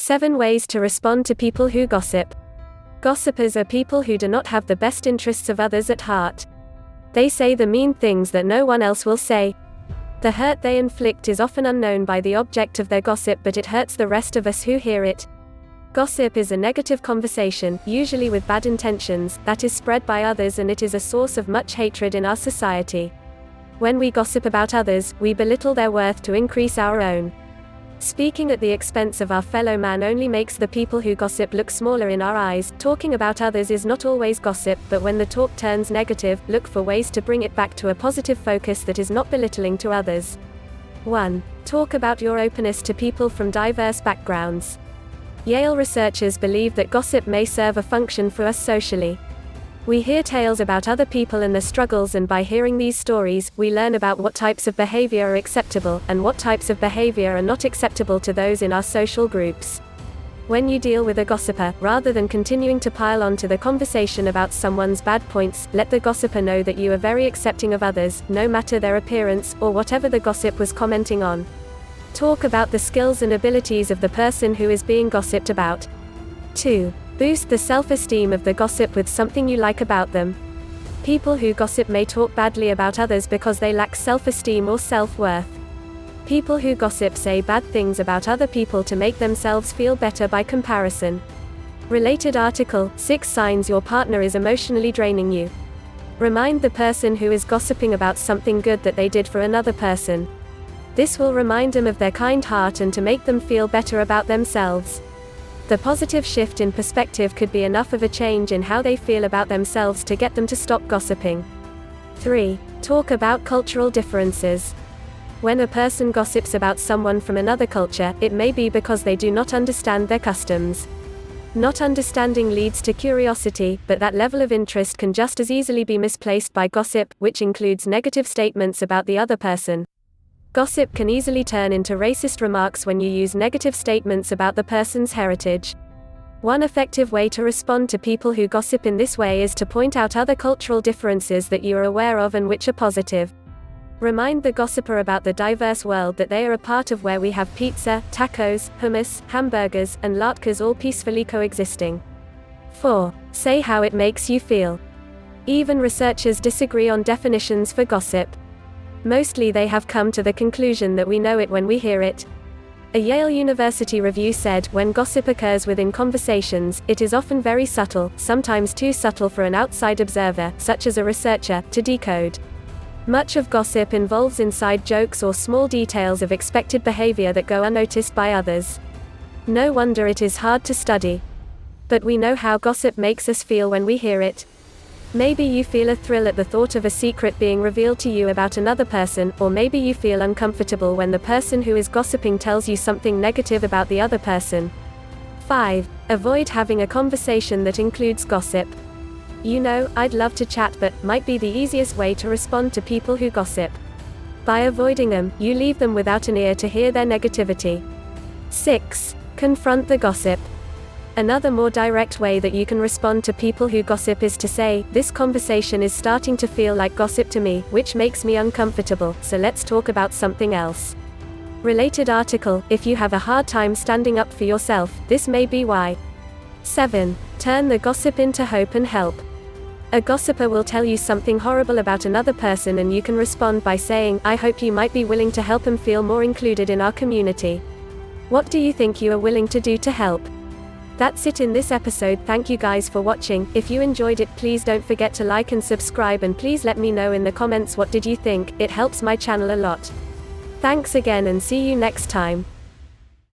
7 ways to respond to people who gossip. Gossipers are people who do not have the best interests of others at heart. They say the mean things that no one else will say. The hurt they inflict is often unknown by the object of their gossip, but it hurts the rest of us who hear it. Gossip is a negative conversation, usually with bad intentions, that is spread by others, and it is a source of much hatred in our society. When we gossip about others, we belittle their worth to increase our own. Speaking at the expense of our fellow man only makes the people who gossip look smaller in our eyes. Talking about others is not always gossip, but when the talk turns negative, look for ways to bring it back to a positive focus that is not belittling to others. 1. Talk about your openness to people from diverse backgrounds. Yale researchers believe that gossip may serve a function for us socially. We hear tales about other people and their struggles, and by hearing these stories, we learn about what types of behavior are acceptable, and what types of behavior are not acceptable to those in our social groups. When you deal with a gossiper, rather than continuing to pile on to the conversation about someone's bad points, let the gossiper know that you are very accepting of others, no matter their appearance, or whatever the gossip was commenting on. Talk about the skills and abilities of the person who is being gossiped about. 2. Boost the self-esteem of the gossip with something you like about them. People who gossip may talk badly about others because they lack self-esteem or self-worth. People who gossip say bad things about other people to make themselves feel better by comparison. Related article: 6 signs your partner is emotionally draining you. Remind the person who is gossiping about something good that they did for another person. This will remind them of their kind heart and to make them feel better about themselves. The positive shift in perspective could be enough of a change in how they feel about themselves to get them to stop gossiping. 3. Talk about cultural differences. When a person gossips about someone from another culture, it may be because they do not understand their customs. Not understanding leads to curiosity, but that level of interest can just as easily be misplaced by gossip, which includes negative statements about the other person. Gossip can easily turn into racist remarks when you use negative statements about the person's heritage. One effective way to respond to people who gossip in this way is to point out other cultural differences that you are aware of and which are positive. Remind the gossiper about the diverse world that they are a part of, where we have pizza, tacos, hummus, hamburgers, and latkes all peacefully coexisting. 4. Say how it makes you feel. Even researchers disagree on definitions for gossip. Mostly they have come to the conclusion that we know it when we hear it. A Yale University review said, when gossip occurs within conversations, it is often very subtle, sometimes too subtle for an outside observer, such as a researcher, to decode. Much of gossip involves inside jokes or small details of expected behavior that go unnoticed by others. No wonder it is hard to study. But we know how gossip makes us feel when we hear it. Maybe you feel a thrill at the thought of a secret being revealed to you about another person, or maybe you feel uncomfortable when the person who is gossiping tells you something negative about the other person. 5. Avoid having a conversation that includes gossip. You know, I'd love to chat, but might be the easiest way to respond to people who gossip. By avoiding them, you leave them without an ear to hear their negativity. 6. Confront the gossip. Another more direct way that you can respond to people who gossip is to say, "This conversation is starting to feel like gossip to me, which makes me uncomfortable, so let's talk about something else." Related article: if you have a hard time standing up for yourself, this may be why. 7. Turn the gossip into hope and help. A gossiper will tell you something horrible about another person, and you can respond by saying, "I hope you might be willing to help him feel more included in our community." What do you think you are willing to do to help? That's it in this episode. Thank you guys for watching. If you enjoyed it, please don't forget to like and subscribe, and please let me know in the comments what did you think. It helps my channel a lot. Thanks again, and see you next time.